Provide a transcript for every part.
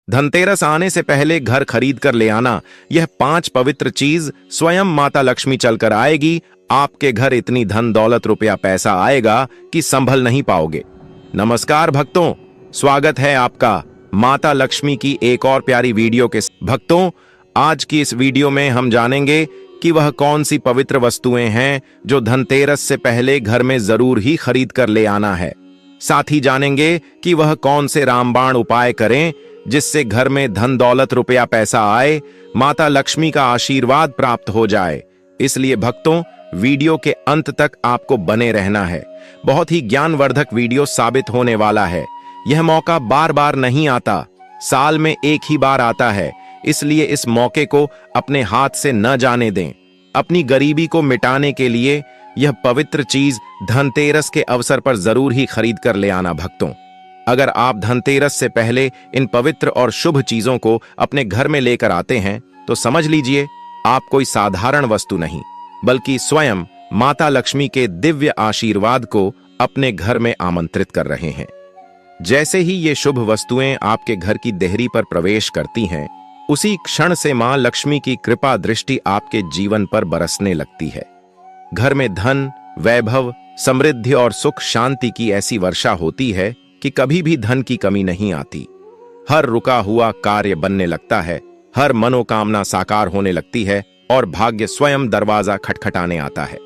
धनतेरस आने से पहले घर खरीद कर ले आना। यह 5 पवित्र चीज स्वयं माता लक्ष्मी चलकर आएगी। आपके घर इतनी धन दौलत रुपया पैसा आएगा कि संभल नहीं पाओगे। नमस्कार भक्तों, स्वागत है आपका माता लक्ष्मी की एक और प्यारी वीडियो के। भक्तों, आज की इस वीडियो में हम जानेंगे कि वह कौन सी पवित्र वस्तुएं हैं जो धनतेरस से पहले घर में जरूर ही खरीद कर ले आना है। साथ ही जानेंगे कि वह कौन से रामबाण उपाय करें जिससे घर में धन दौलत रुपया पैसा आए, माता लक्ष्मी का आशीर्वाद प्राप्त हो जाए। इसलिए भक्तों, वीडियो के अंत तक आपको बने रहना है। बहुत ही ज्ञानवर्धक वीडियो साबित होने वाला है। यह मौका बार बार नहीं आता, साल में एक ही बार आता है। इसलिए इस मौके को अपने हाथ से न जाने दें। अपनी गरीबी को मिटाने के लिए यह पवित्र चीज धनतेरस के अवसर पर जरूर ही खरीद कर ले आना। भक्तों, अगर आप धनतेरस से पहले इन पवित्र और शुभ चीजों को अपने घर में लेकर आते हैं तो समझ लीजिए आप कोई साधारण वस्तु नहीं, बल्कि स्वयं माता लक्ष्मी के दिव्य आशीर्वाद को अपने घर में आमंत्रित कर रहे हैं। जैसे ही ये शुभ वस्तुएं आपके घर की देहरी पर प्रवेश करती हैं, उसी क्षण से मां लक्ष्मी की कृपा दृष्टि आपके जीवन पर बरसने लगती है। घर में धन, वैभव, समृद्धि और सुख शांति की ऐसी वर्षा होती है कि कभी भी धन की कमी नहीं आती। हर रुका हुआ कार्य बनने लगता है, हर मनोकामना साकार होने लगती है और भाग्य स्वयं दरवाजा खटखटाने आता है।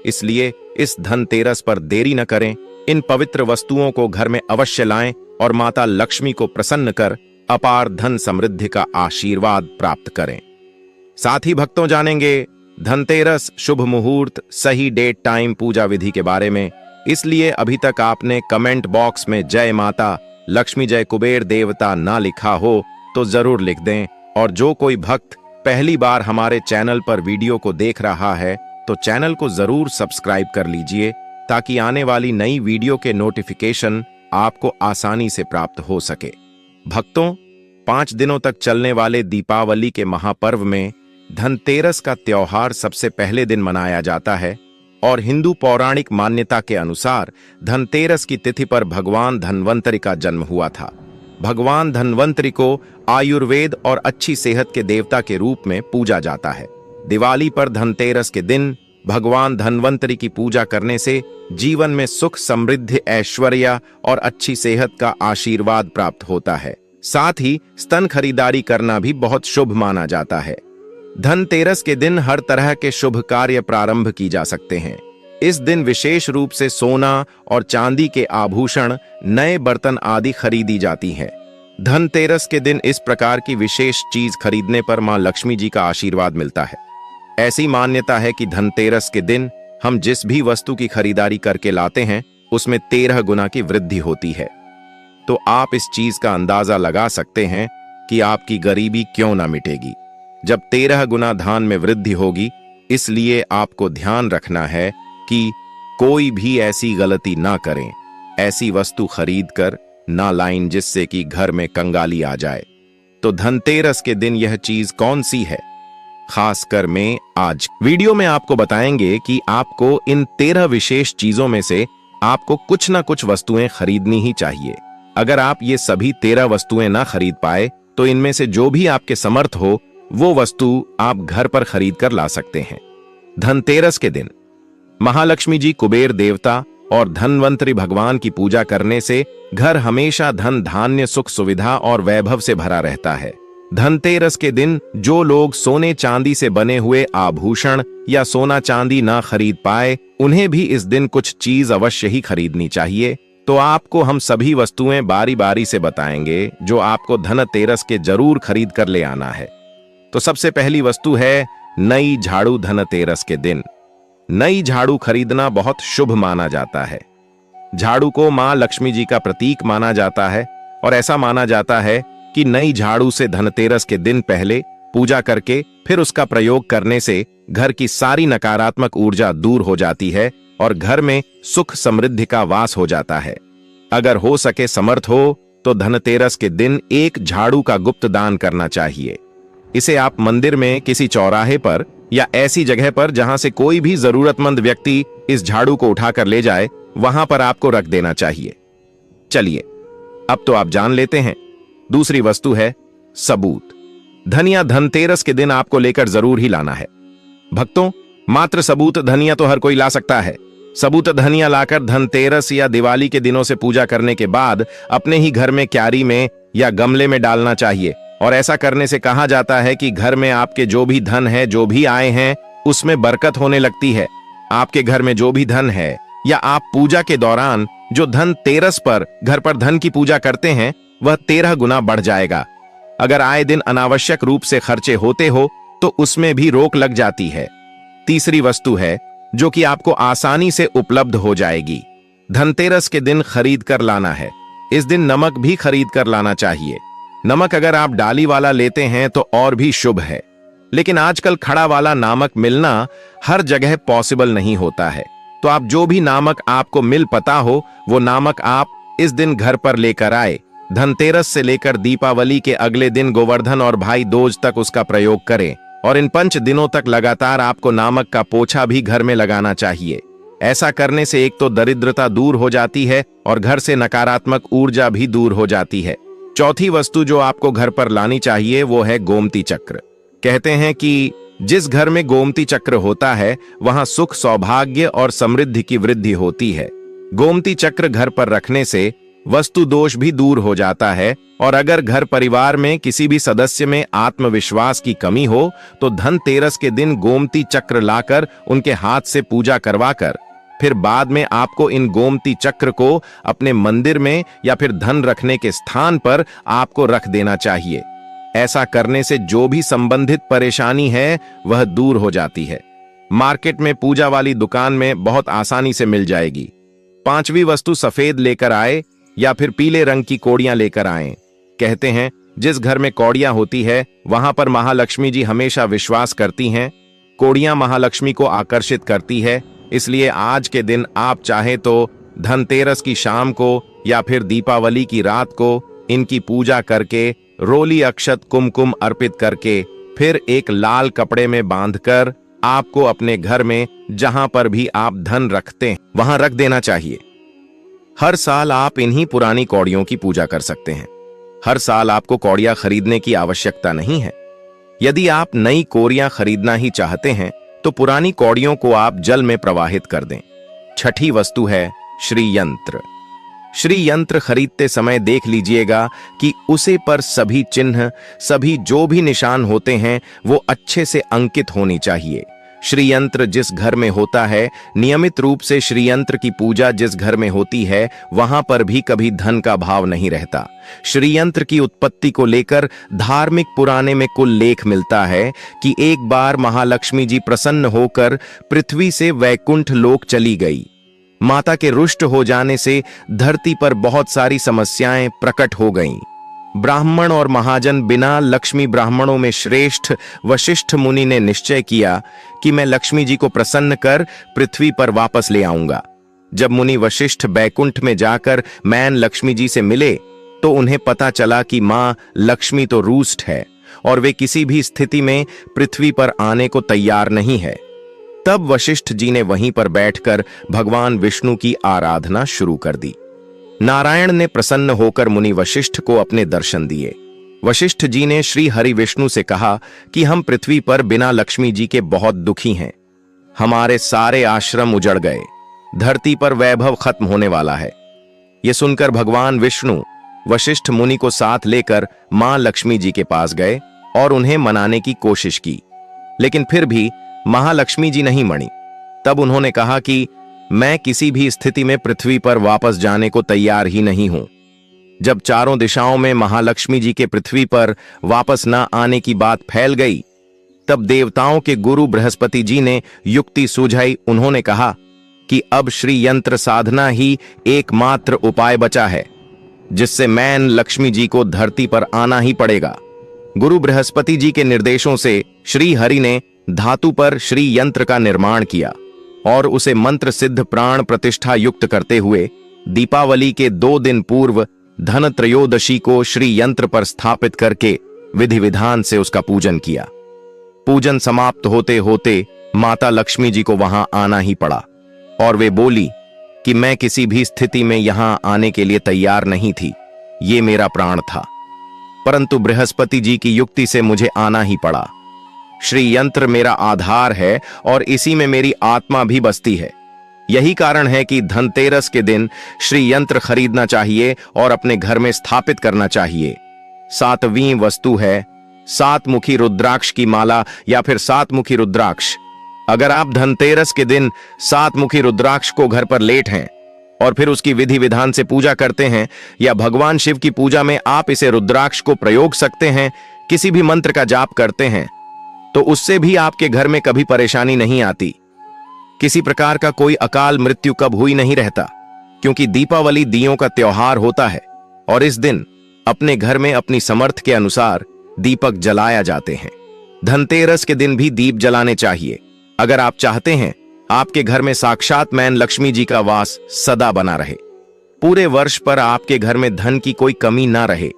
इसलिए इस धनतेरस पर देरी न करें, इन पवित्र वस्तुओं को घर में अवश्य लाएं और माता लक्ष्मी को प्रसन्न कर अपार धन समृद्धि का आशीर्वाद प्राप्त करें। साथ ही भक्तों, जानेंगे धनतेरस, शुभ मुहूर्त, सही डेट, टाइम, पूजा विधि के बारे में। इसलिए अभी तक आपने कमेंट बॉक्स में जय माता लक्ष्मी, जय कुबेर देवता ना लिखा हो तो जरूर लिख दें। और जो कोई भक्त पहली बार हमारे चैनल पर वीडियो को देख रहा है तो चैनल को जरूर सब्सक्राइब कर लीजिए ताकि आने वाली नई वीडियो के नोटिफिकेशन आपको आसानी से प्राप्त हो सके। भक्तों, 5 दिनों तक चलने वाले दीपावली के महापर्व में धनतेरस का त्योहार सबसे पहले दिन मनाया जाता है और हिंदू पौराणिक मान्यता के अनुसार धनतेरस की तिथि पर भगवान धन्वंतरि का जन्म हुआ था। भगवान धन्वंतरि को आयुर्वेद और अच्छी सेहत के देवता के रूप में पूजा जाता है। दिवाली पर धनतेरस के दिन भगवान धन्वंतरि की पूजा करने से जीवन में सुख, समृद्धि, ऐश्वर्य और अच्छी सेहत का आशीर्वाद प्राप्त होता है। साथ ही स्तन खरीदारी करना भी बहुत शुभ माना जाता है। धनतेरस के दिन हर तरह के शुभ कार्य प्रारंभ की जा सकते हैं। इस दिन विशेष रूप से सोना और चांदी के आभूषण, नए बर्तन आदि खरीदी जाती हैं। धनतेरस के दिन इस प्रकार की विशेष चीज खरीदने पर मां लक्ष्मी जी का आशीर्वाद मिलता है। ऐसी मान्यता है कि धनतेरस के दिन हम जिस भी वस्तु की खरीदारी करके लाते हैं उसमें 13 गुना की वृद्धि होती है। तो आप इस चीज का अंदाजा लगा सकते हैं कि आपकी गरीबी क्यों ना मिटेगी जब 13 गुना धन में वृद्धि होगी। इसलिए आपको ध्यान रखना है कि कोई भी ऐसी गलती ना करें, ऐसी वस्तु खरीद कर ना लाएं जिससे कि घर में कंगाली आ जाए। तो धनतेरस के दिन यह चीज कौन सी है, खासकर में आज वीडियो में आपको बताएंगे कि आपको इन 13 विशेष चीजों में से आपको कुछ ना कुछ वस्तुएं खरीदनी ही चाहिए। अगर आप ये सभी 13 वस्तुएं ना खरीद पाए तो इनमें से जो भी आपके समर्थ हो वो वस्तु आप घर पर खरीद कर ला सकते हैं। धनतेरस के दिन महालक्ष्मी जी, कुबेर देवता और धन्वंतरि भगवान की पूजा करने से घर हमेशा धन, धान्य, सुख, सुविधा और वैभव से भरा रहता है। धनतेरस के दिन जो लोग सोने चांदी से बने हुए आभूषण या सोना चांदी ना खरीद पाए, उन्हें भी इस दिन कुछ चीज अवश्य ही खरीदनी चाहिए। तो आपको हम सभी वस्तुएं बारी बारी से बताएंगे जो आपको धनतेरस के जरूर खरीद कर ले आना है। तो सबसे पहली वस्तु है नई झाड़ू। धनतेरस के दिन नई झाड़ू खरीदना बहुत शुभ माना जाता है। झाड़ू को मां लक्ष्मी जी का प्रतीक माना जाता है और ऐसा माना जाता है कि नई झाड़ू से धनतेरस के दिन पहले पूजा करके फिर उसका प्रयोग करने से घर की सारी नकारात्मक ऊर्जा दूर हो जाती है और घर में सुख, समृद्धि का वास हो जाता है। अगर हो सके, समर्थ हो तो धनतेरस के दिन एक झाड़ू का गुप्त दान करना चाहिए। इसे आप मंदिर में, किसी चौराहे पर या ऐसी जगह पर जहां से कोई भी जरूरतमंद व्यक्ति इस झाड़ू को उठाकर ले जाए, वहां पर आपको रख देना चाहिए। चलिए अब तो आप जान लेते हैं। दूसरी वस्तु है सबूत। धनिया धनतेरस के दिन आपको लेकर जरूर ही लाना है। भक्तों, मात्र सबूत धनिया तो हर कोई ला सकता है। सबूत धनिया लाकर धनतेरस या दिवाली के दिनों से पूजा करने के बाद अपने ही घर में क्यारी में या गमले में डालना चाहिए। और ऐसा करने से कहा जाता है कि घर में आपके जो भी धन है, जो भी आए हैं, उसमें बरकत होने लगती है। आपके घर में जो भी धन है या आप पूजा के दौरान जो धनतेरस पर घर पर धन की पूजा करते हैं, वह 13 गुना बढ़ जाएगा। अगर आए दिन अनावश्यक रूप से खर्चे होते हो तो उसमें भी रोक लग जाती है। तीसरी वस्तु है जो कि आपको आसानी से उपलब्ध हो जाएगी। धनतेरस के दिन खरीद कर लाना है। इस दिन नमक भी खरीद कर लाना चाहिए। नमक अगर आप डाली वाला लेते हैं तो और भी शुभ है, लेकिन आजकल खड़ा वाला नमक मिलना हर जगह पॉसिबल नहीं होता है। तो आप जो भी नमक आपको मिल पता हो, वो नमक आप इस दिन घर पर लेकर आए। धनतेरस से लेकर दीपावली के अगले दिन गोवर्धन और भाई दूज तक उसका प्रयोग करें। और इन 5 दिनों तक लगातार आपको नमक का पोछा भी घर में लगाना चाहिए। ऐसा करने से एक तो दरिद्रता दूर हो जाती है और घर से नकारात्मक ऊर्जा भी दूर हो जाती है। चौथी वस्तु जो आपको घर पर लानी चाहिए वो है गोमती चक्र। कहते हैं कि जिस घर में गोमती चक्र होता है वहां सुख, सौभाग्य और समृद्धि की वृद्धि होती है। गोमती चक्र घर पर रखने से वस्तु दोष भी दूर हो जाता है। और अगर घर परिवार में किसी भी सदस्य में आत्मविश्वास की कमी हो तो धनतेरस के दिन गोमती चक्र लाकर उनके हाथ से पूजा करवाकर फिर बाद में आपको इन गोमती चक्र को अपने मंदिर में या फिर धन रखने के स्थान पर आपको रख देना चाहिए। ऐसा करने से जो भी संबंधित परेशानी है वह दूर हो जाती है। मार्केट में पूजा वाली दुकान में बहुत आसानी से मिल जाएगी। 5वीं वस्तु सफेद लेकर आए या फिर पीले रंग की कौड़ियां लेकर आए। कहते हैं जिस घर में कौड़ियां होती है वहां पर महालक्ष्मी जी हमेशा विश्वास करती हैं। कौड़ियां महालक्ष्मी को आकर्षित करती है, इसलिए आज के दिन आप चाहे तो धनतेरस की शाम को या फिर दीपावली की रात को इनकी पूजा करके रोली अक्षत कुमकुम अर्पित करके फिर एक लाल कपड़े में बांधकर आपको अपने घर में जहां पर भी आप धन रखते हैं वहां रख देना चाहिए। हर साल आप इन्हीं पुरानी कौड़ियों की पूजा कर सकते हैं। हर साल आपको कौड़ियां खरीदने की आवश्यकता नहीं है। यदि आप नई कौड़ियां खरीदना ही चाहते हैं तो पुरानी कौड़ियों को आप जल में प्रवाहित कर दें। छठी वस्तु है श्री यंत्र। श्री यंत्र खरीदते समय देख लीजिएगा कि उसे पर सभी चिन्ह, सभी जो भी निशान होते हैं वो अच्छे से अंकित होनी चाहिए। श्री यंत्र जिस घर में होता है, नियमित रूप से श्री यंत्र की पूजा जिस घर में होती है वहां पर भी कभी धन का भाव नहीं रहता। श्री यंत्र की उत्पत्ति को लेकर धार्मिक पुराने में कुल लेख मिलता है कि एक बार महालक्ष्मी जी प्रसन्न होकर पृथ्वी से वैकुंठ लोक चली गई। माता के रुष्ट हो जाने से धरती पर बहुत सारी समस्याएं प्रकट हो गईं। ब्राह्मण और महाजन बिना लक्ष्मी ब्राह्मणों में श्रेष्ठ वशिष्ठ मुनि ने निश्चय किया कि मैं लक्ष्मी जी को प्रसन्न कर पृथ्वी पर वापस ले आऊंगा। जब मुनि वशिष्ठ बैकुंठ में जाकर मैन लक्ष्मी जी से मिले तो उन्हें पता चला कि मां लक्ष्मी तो रुष्ट है और वे किसी भी स्थिति में पृथ्वी पर आने को तैयार नहीं है। तब वशिष्ठ जी ने वहीं पर बैठकर भगवान विष्णु की आराधना शुरू कर दी। नारायण ने प्रसन्न होकर मुनि वशिष्ठ को अपने दर्शन दिए। वशिष्ठ जी ने श्री हरि विष्णु से कहा कि हम पृथ्वी पर बिना लक्ष्मी जी के बहुत दुखी हैं। हमारे सारे आश्रम उजड़ गए, धरती पर वैभव खत्म होने वाला है। यह सुनकर भगवान विष्णु वशिष्ठ मुनि को साथ लेकर मां लक्ष्मी जी के पास गए और उन्हें मनाने की कोशिश की, लेकिन फिर भी महालक्ष्मी जी नहीं मनी। तब उन्होंने कहा कि मैं किसी भी स्थिति में पृथ्वी पर वापस जाने को तैयार ही नहीं हूं। जब चारों दिशाओं में महालक्ष्मी जी के पृथ्वी पर वापस न आने की बात फैल गई, तब देवताओं के गुरु बृहस्पति जी ने युक्ति सुझाई। उन्होंने कहा कि अब श्री यंत्र साधना ही एकमात्र उपाय बचा है, जिससे मैन लक्ष्मी जी को धरती पर आना ही पड़ेगा। गुरु बृहस्पति जी के निर्देशों से श्री हरि ने धातु पर श्री यंत्र का निर्माण किया और उसे मंत्र सिद्ध प्राण प्रतिष्ठा युक्त करते हुए दीपावली के 2 दिन पूर्व धन त्रयोदशी को श्री यंत्र पर स्थापित करके विधि विधान से उसका पूजन किया। पूजन समाप्त होते होते माता लक्ष्मी जी को वहां आना ही पड़ा और वे बोली कि मैं किसी भी स्थिति में यहां आने के लिए तैयार नहीं थी, ये मेरा प्राण था। परंतु बृहस्पति जी की युक्ति से मुझे आना ही पड़ा। श्री यंत्र मेरा आधार है और इसी में मेरी आत्मा भी बसती है। यही कारण है कि धनतेरस के दिन श्री यंत्र खरीदना चाहिए और अपने घर में स्थापित करना चाहिए। 7वीं वस्तु है 7 मुखी रुद्राक्ष की माला या फिर 7 मुखी रुद्राक्ष। अगर आप धनतेरस के दिन 7 मुखी रुद्राक्ष को घर पर लेट हैं और फिर उसकी विधि विधान से पूजा करते हैं, या भगवान शिव की पूजा में आप इसे रुद्राक्ष को प्रयोग सकते हैं, किसी भी मंत्र का जाप करते हैं, तो उससे भी आपके घर में कभी परेशानी नहीं आती। किसी प्रकार का कोई अकाल मृत्यु कब हुई नहीं रहता, क्योंकि दीपावली दियों का त्योहार होता है और इस दिन अपने घर में अपनी समर्थ के अनुसार दीपक जलाया जाते हैं। धनतेरस के दिन भी दीप जलाने चाहिए। अगर आप चाहते हैं आपके घर में साक्षात मैन लक्ष्मी जी का वास सदा बना रहे, पूरे वर्ष पर आपके घर में धन की कोई कमी ना रहे,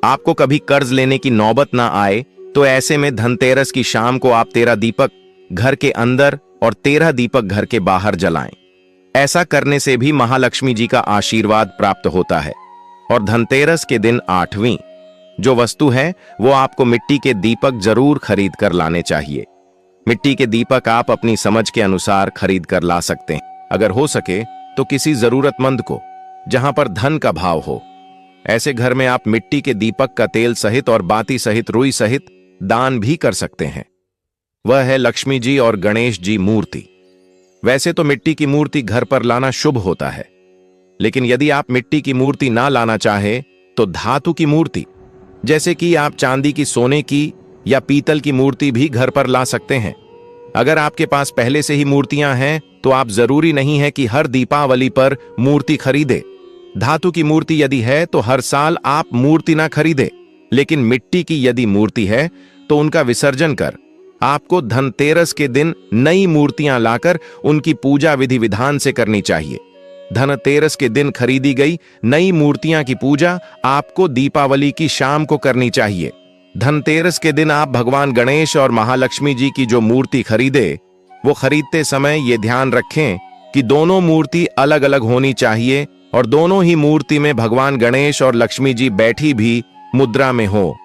आपको कभी कर्ज लेने की नौबत ना आए, तो ऐसे में धनतेरस की शाम को आप 13 दीपक घर के अंदर और 13 दीपक घर के बाहर जलाएं। ऐसा करने से भी महालक्ष्मी जी का आशीर्वाद प्राप्त होता है। और धनतेरस के दिन 8वीं जो वस्तु है वो आपको मिट्टी के दीपक जरूर खरीद कर लाने चाहिए। मिट्टी के दीपक आप अपनी समझ के अनुसार खरीद कर ला सकते हैं। अगर हो सके तो किसी जरूरतमंद को, जहां पर धन का भाव हो, ऐसे घर में आप मिट्टी के दीपक का तेल सहित और बाती सहित रुई सहित दान भी कर सकते हैं। वह है लक्ष्मी जी और गणेश जी मूर्ति। वैसे तो मिट्टी की मूर्ति घर पर लाना शुभ होता है, लेकिन यदि आप मिट्टी की मूर्ति ना लाना चाहे तो धातु की मूर्ति, जैसे कि आप चांदी की, सोने की या पीतल की मूर्ति भी घर पर ला सकते हैं। अगर आपके पास पहले से ही मूर्तियां हैं तो आप जरूरी नहीं है कि हर दीपावली पर मूर्ति खरीदे। धातु की मूर्ति यदि है तो हर साल आप मूर्ति ना खरीदे, लेकिन मिट्टी की यदि मूर्ति है तो उनका विसर्जन कर आपको धनतेरस के दिन नई मूर्तियां लाकर उनकी पूजा विधि विधान से करनी चाहिए। धनतेरस के दिन खरीदी गई नई मूर्तियां की पूजा आपको दीपावली की शाम को करनी चाहिए। धनतेरस के दिन आप भगवान गणेश और महालक्ष्मी जी की जो मूर्ति खरीदे, वो खरीदते समय ये ध्यान रखें कि दोनों मूर्ति अलग अलग होनी चाहिए और दोनों ही मूर्ति में भगवान गणेश और लक्ष्मी जी बैठी भी मुद्रा में हो,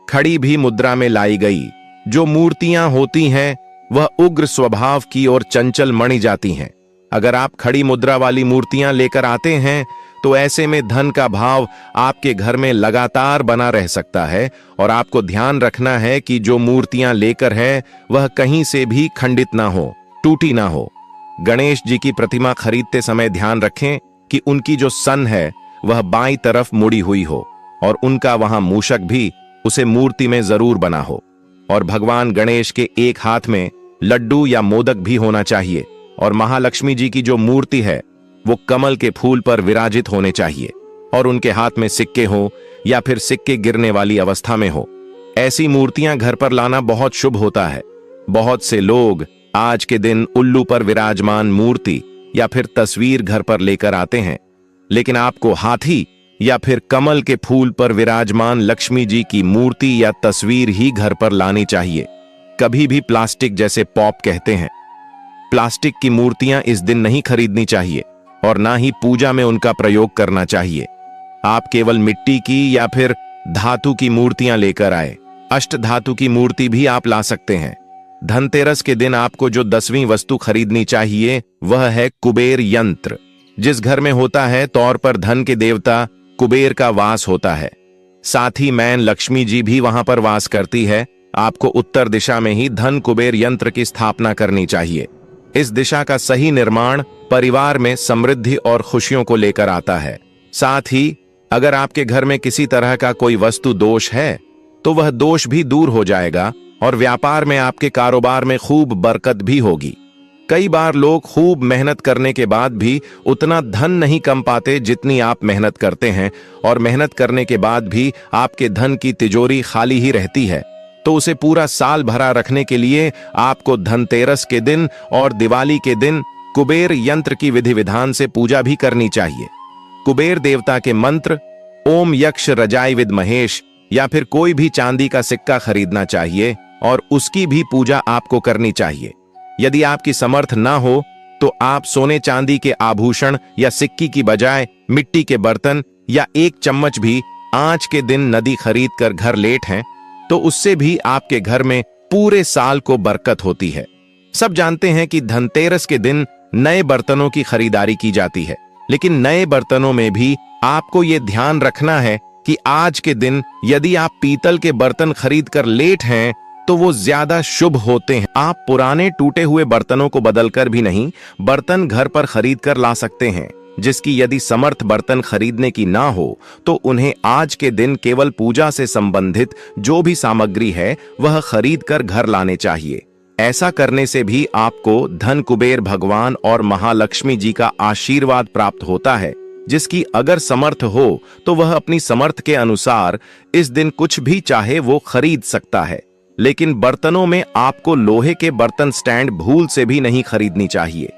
खड़ी भी मुद्रा में लाई गई। जो मूर्तियां होती हैं वह उग्र स्वभाव की और चंचल मणि जाती हैं। अगर आप खड़ी मुद्रा वाली मूर्तियां लेकर आते हैं तो ऐसे में धन का भाव आपके घर में लगातार बना रह सकता है। और आपको ध्यान रखना है कि जो मूर्तियां लेकर है वह कहीं से भी खंडित ना हो, टूटी ना हो। गणेश जी की प्रतिमा खरीदते समय ध्यान रखें कि उनकी जो सन है वह बाईं तरफ मुड़ी हुई हो और उनका वहां मूषक भी उसे मूर्ति में जरूर बना हो। और भगवान गणेश के एक हाथ में लड्डू या मोदक भी होना चाहिए। और महालक्ष्मी जी की जो मूर्ति है वो कमल के फूल पर विराजित होने चाहिए और उनके हाथ में सिक्के हो या फिर सिक्के गिरने वाली अवस्था में हो। ऐसी मूर्तियां घर पर लाना बहुत शुभ होता है। बहुत से लोग आज के दिन उल्लू पर विराजमान मूर्ति या फिर तस्वीर घर पर लेकर आते हैं, लेकिन आपको हाथी या फिर कमल के फूल पर विराजमान लक्ष्मी जी की मूर्ति या तस्वीर ही घर पर लानी चाहिए। कभी भी प्लास्टिक, जैसे पॉप कहते हैं, प्लास्टिक की मूर्तियां इस दिन नहीं खरीदनी चाहिए और ना ही पूजा में उनका प्रयोग करना चाहिए। आप केवल मिट्टी की या फिर धातु की मूर्तियां लेकर आए। अष्ट धातु की मूर्ति भी आप ला सकते हैं। धनतेरस के दिन आपको जो 10वीं वस्तु खरीदनी चाहिए वह है कुबेर यंत्र। जिस घर में होता है तौर पर धन के देवता कुबेर का वास होता है, साथ ही मैन लक्ष्मी जी भी वहां पर वास करती है। आपको उत्तर दिशा में ही धन कुबेर यंत्र की स्थापना करनी चाहिए। इस दिशा का सही निर्माण परिवार में समृद्धि और खुशियों को लेकर आता है। साथ ही अगर आपके घर में किसी तरह का कोई वस्तु दोष है तो वह दोष भी दूर हो जाएगा और व्यापार में, आपके कारोबार में खूब बरकत भी होगी। कई बार लोग खूब मेहनत करने के बाद भी उतना धन नहीं कम पाते जितनी आप मेहनत करते हैं, और मेहनत करने के बाद भी आपके धन की तिजोरी खाली ही रहती है। तो उसे पूरा साल भरा रखने के लिए आपको धनतेरस के दिन और दिवाली के दिन कुबेर यंत्र की विधि विधान से पूजा भी करनी चाहिए। कुबेर देवता के मंत्र ओम यक्ष रजाई विद महेश या फिर कोई भी चांदी का सिक्का खरीदना चाहिए और उसकी भी पूजा आपको करनी चाहिए। यदि आपकी समर्थ ना हो तो आप सोने चांदी के आभूषण या सिक्की की बजाय मिट्टी के बर्तन या एक चम्मच भी आज के दिन नदी खरीद कर घर लेट हैं तो उससे भी आपके घर में पूरे साल को बरकत होती है। सब जानते हैं कि धनतेरस के दिन नए बर्तनों की खरीदारी की जाती है, लेकिन नए बर्तनों में भी आपको ये ध्यान रखना है कि आज के दिन यदि आप पीतल के बर्तन खरीद कर लेट हैं तो वो ज्यादा शुभ होते हैं। आप पुराने टूटे हुए बर्तनों को बदलकर भी नहीं, बर्तन घर पर खरीद कर ला सकते हैं। जिसकी यदि समर्थ बर्तन खरीदने की ना हो तो उन्हें आज के दिन केवल पूजा से संबंधित जो भी सामग्री है वह खरीद कर घर लाने चाहिए। ऐसा करने से भी आपको धन कुबेर भगवान और महालक्ष्मी जी का आशीर्वाद प्राप्त होता है, जिसकी अगर समर्थ हो तो वह अपनी समर्थ के अनुसार इस दिन कुछ भी चाहे वो खरीद सकता है। लेकिन बर्तनों में आपको लोहे के बर्तन स्टैंड भूल से भी नहीं खरीदनी चाहिए।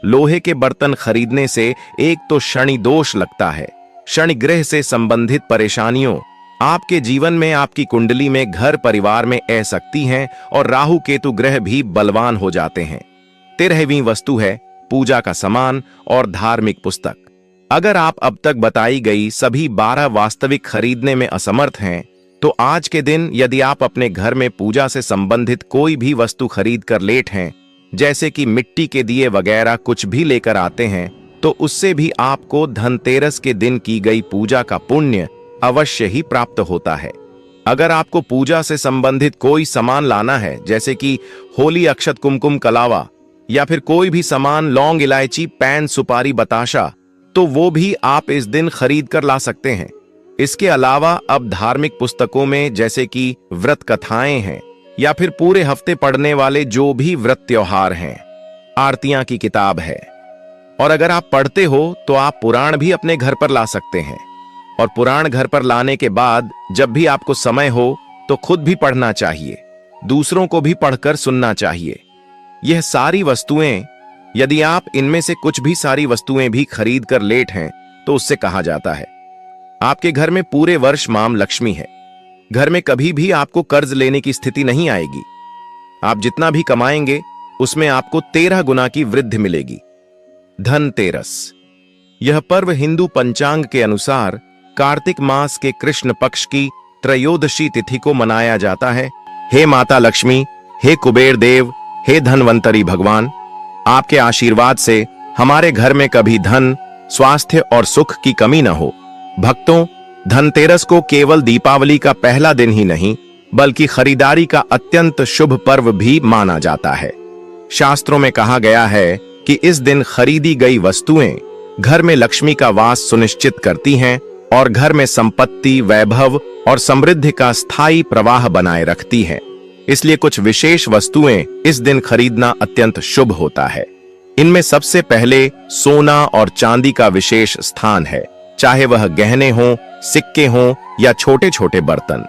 लोहे के बर्तन खरीदने से एक तो शनि दोष लगता है, शनि ग्रह से संबंधित परेशानियों, आपके जीवन में आपकी कुंडली में घर परिवार में असक्ति हैं और राहु केतु ग्रह भी बलवान हो जाते हैं। 13वीं वस्तु है पूजा का सामान और धार्मिक पुस्तक। अगर आप अब तक बताई गई सभी 12 वास्तविक खरीदने में असमर्थ हैं तो आज के दिन यदि आप अपने घर में पूजा से संबंधित कोई भी वस्तु खरीद कर लेट हैं, जैसे कि मिट्टी के दिए वगैरह कुछ भी लेकर आते हैं, तो उससे भी आपको धनतेरस के दिन की गई पूजा का पुण्य अवश्य ही प्राप्त होता है। अगर आपको पूजा से संबंधित कोई सामान लाना है, जैसे कि होली अक्षत कुमकुम कलावा या फिर कोई भी सामान लौंग इलायची पैन सुपारी बताशा, तो वो भी आप इस दिन खरीद कर ला सकते हैं। इसके अलावा अब धार्मिक पुस्तकों में जैसे कि व्रत कथाएं हैं या फिर पूरे हफ्ते पढ़ने वाले जो भी व्रत त्योहार हैं, आरतियां की किताब है, और अगर आप पढ़ते हो तो आप पुराण भी अपने घर पर ला सकते हैं। और पुराण घर पर लाने के बाद जब भी आपको समय हो तो खुद भी पढ़ना चाहिए, दूसरों को भी पढ़कर सुनना चाहिए। यह सारी वस्तुएं, यदि आप इनमें से कुछ भी सारी वस्तुएं भी खरीद कर लेट हैं तो उससे कहा जाता है आपके घर में पूरे वर्ष मां लक्ष्मी है। घर में कभी भी आपको कर्ज लेने की स्थिति नहीं आएगी। आप जितना भी कमाएंगे उसमें आपको 13 गुना की वृद्धि मिलेगी। धनतेरस यह पर्व हिंदू पंचांग के अनुसार कार्तिक मास के कृष्ण पक्ष की त्रयोदशी तिथि को मनाया जाता है। हे माता लक्ष्मी, हे कुबेर देव, हे धनवंतरी भगवान, आपके आशीर्वाद से हमारे घर में कभी धन, स्वास्थ्य और सुख की कमी न हो। भक्तों, धनतेरस को केवल दीपावली का पहला दिन ही नहीं बल्कि खरीदारी का अत्यंत शुभ पर्व भी माना जाता है। शास्त्रों में कहा गया है कि इस दिन खरीदी गई वस्तुएं घर में लक्ष्मी का वास सुनिश्चित करती हैं और घर में संपत्ति, वैभव और समृद्धि का स्थायी प्रवाह बनाए रखती हैं। इसलिए कुछ विशेष वस्तुएं इस दिन खरीदना अत्यंत शुभ होता है। इनमें सबसे पहले सोना और चांदी का विशेष स्थान है, चाहे वह गहने हों, सिक्के हों या छोटे छोटे बर्तन।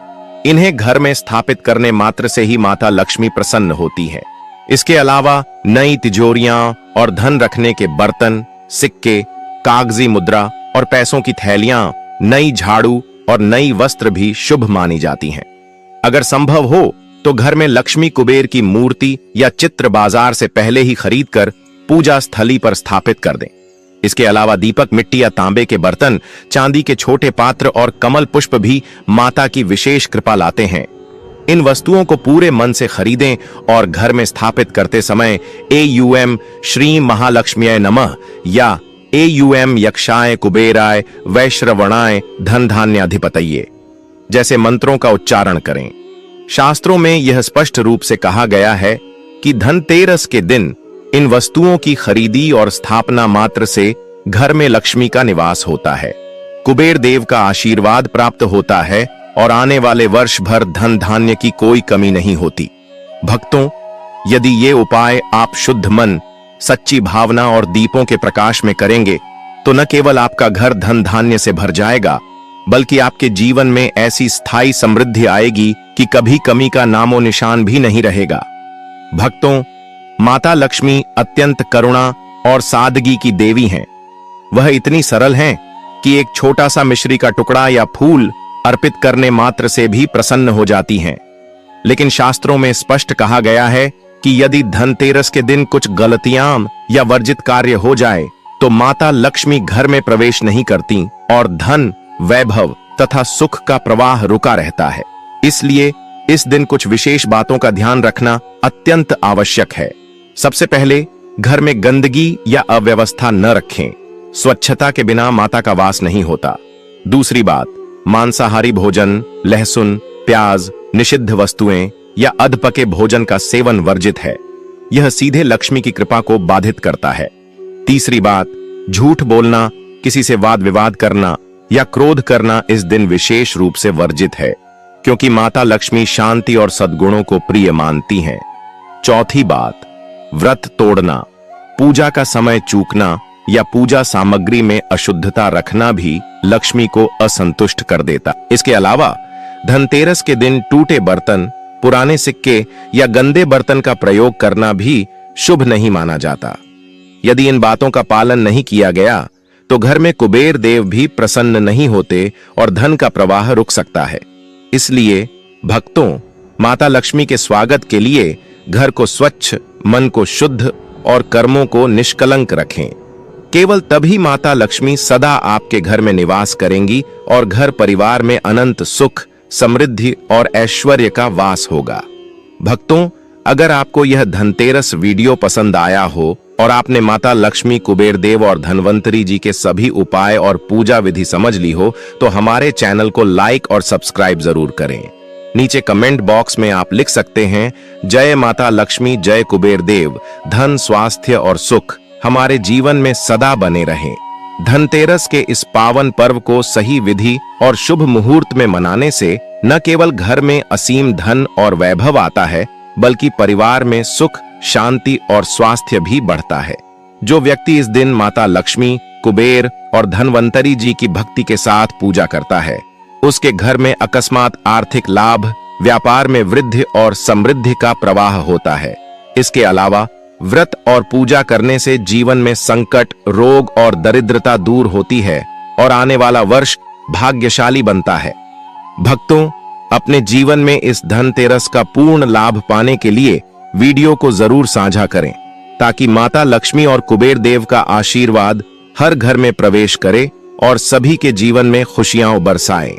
इन्हें घर में स्थापित करने मात्र से ही माता लक्ष्मी प्रसन्न होती है। इसके अलावा नई तिजोरियां और धन रखने के बर्तन, सिक्के, कागजी मुद्रा और पैसों की थैलियां, नई झाड़ू और नई वस्त्र भी शुभ मानी जाती हैं। अगर संभव हो तो घर में लक्ष्मी कुबेर की मूर्ति या चित्र बाजार से पहले ही खरीदकर पूजा स्थली पर स्थापित कर दें। इसके अलावा दीपक, मिट्टी या तांबे के बर्तन, चांदी के छोटे पात्र और कमल पुष्प भी माता की विशेष कृपा लाते हैं। इन वस्तुओं को पूरे मन से खरीदें और घर में स्थापित करते समय AUM श्री महालक्ष्म्यै नमः या AUM यक्षाय कुबेराय वैश्रवणाय धन धान्याधिपतये जैसे मंत्रों का उच्चारण करें। शास्त्रों में यह स्पष्ट रूप से कहा गया है कि धनतेरस के दिन इन वस्तुओं की खरीदी और स्थापना मात्र से घर में लक्ष्मी का निवास होता है, कुबेर देव का आशीर्वाद प्राप्त होता है और आने वाले वर्ष भर धन धान्य की कोई कमी नहीं होती। भक्तों, यदि ये उपाय आप शुद्ध मन, सच्ची भावना और दीपों के प्रकाश में करेंगे तो न केवल आपका घर धन धान्य से भर जाएगा बल्कि आपके जीवन में ऐसी स्थायी समृद्धि आएगी कि कभी कमी का नामो निशान भी नहीं रहेगा। भक्तों, माता लक्ष्मी अत्यंत करुणा और सादगी की देवी हैं। वह इतनी सरल हैं कि एक छोटा सा मिश्री का टुकड़ा या फूल अर्पित करने मात्र से भी प्रसन्न हो जाती हैं। लेकिन शास्त्रों में स्पष्ट कहा गया है कि यदि धनतेरस के दिन कुछ गलतियां या वर्जित कार्य हो जाए तो माता लक्ष्मी घर में प्रवेश नहीं करती और धन, वैभव, तथा सुख का प्रवाह रुका रहता है। इसलिए इस दिन कुछ विशेष बातों का ध्यान रखना अत्यंत आवश्यक है। सबसे पहले, घर में गंदगी या अव्यवस्था न रखें। स्वच्छता के बिना माता का वास नहीं होता। दूसरी बात, मांसाहारी भोजन, लहसुन, प्याज, निषिद्ध वस्तुएं या अधपके भोजन का सेवन वर्जित है। यह सीधे लक्ष्मी की कृपा को बाधित करता है। तीसरी बात, झूठ बोलना, किसी से वाद विवाद करना या क्रोध करना इस दिन विशेष रूप से वर्जित है, क्योंकि माता लक्ष्मी शांति और सद्गुणों को प्रिय मानती हैं। चौथी बात, व्रत तोड़ना, पूजा का समय चूकना या पूजा सामग्री में अशुद्धता रखना भी लक्ष्मी को असंतुष्ट कर देता। इसके अलावा धनतेरस के दिन टूटे बर्तन, पुराने सिक्के या गंदे बर्तन का प्रयोग करना भी शुभ नहीं माना जाता। यदि इन बातों का पालन नहीं किया गया तो घर में कुबेर देव भी प्रसन्न नहीं होते और धन का प्रवाह रुक सकता है। इसलिए भक्तों, माता लक्ष्मी के स्वागत के लिए घर को स्वच्छ, मन को शुद्ध और कर्मों को निष्कलंक रखें। केवल तभी माता लक्ष्मी सदा आपके घर में निवास करेंगी और घर परिवार में अनंत सुख, समृद्धि और ऐश्वर्य का वास होगा। भक्तों, अगर आपको यह धनतेरस वीडियो पसंद आया हो और आपने माता लक्ष्मी, कुबेर देव और धनवंतरी जी के सभी उपाय और पूजा विधि समझ ली हो तो हमारे चैनल को लाइक और सब्सक्राइब जरूर करें। नीचे कमेंट बॉक्स में आप लिख सकते हैं, जय माता लक्ष्मी, जय कुबेर देव, धन, स्वास्थ्य और सुख हमारे जीवन में सदा बने रहें। धनतेरस के इस पावन पर्व को सही विधि और शुभ मुहूर्त में मनाने से न केवल घर में असीम धन और वैभव आता है, बल्कि परिवार में सुख, शांति और स्वास्थ्य भी बढ़ता है। जो व्यक्ति इस दिन माता लक्ष्मी, कुबेर और धनवंतरी जी की भक्ति के साथ पूजा करता है, उसके घर में अकस्मात आर्थिक लाभ, व्यापार में वृद्धि और समृद्धि का प्रवाह होता है। इसके अलावा व्रत और पूजा करने से जीवन में संकट, रोग और दरिद्रता दूर होती है और आने वाला वर्ष भाग्यशाली बनता है। भक्तों, अपने जीवन में इस धनतेरस का पूर्ण लाभ पाने के लिए वीडियो को जरूर साझा करें, ताकि माता लक्ष्मी और कुबेर देव का आशीर्वाद हर घर में प्रवेश करे और सभी के जीवन में खुशियां बरसाए।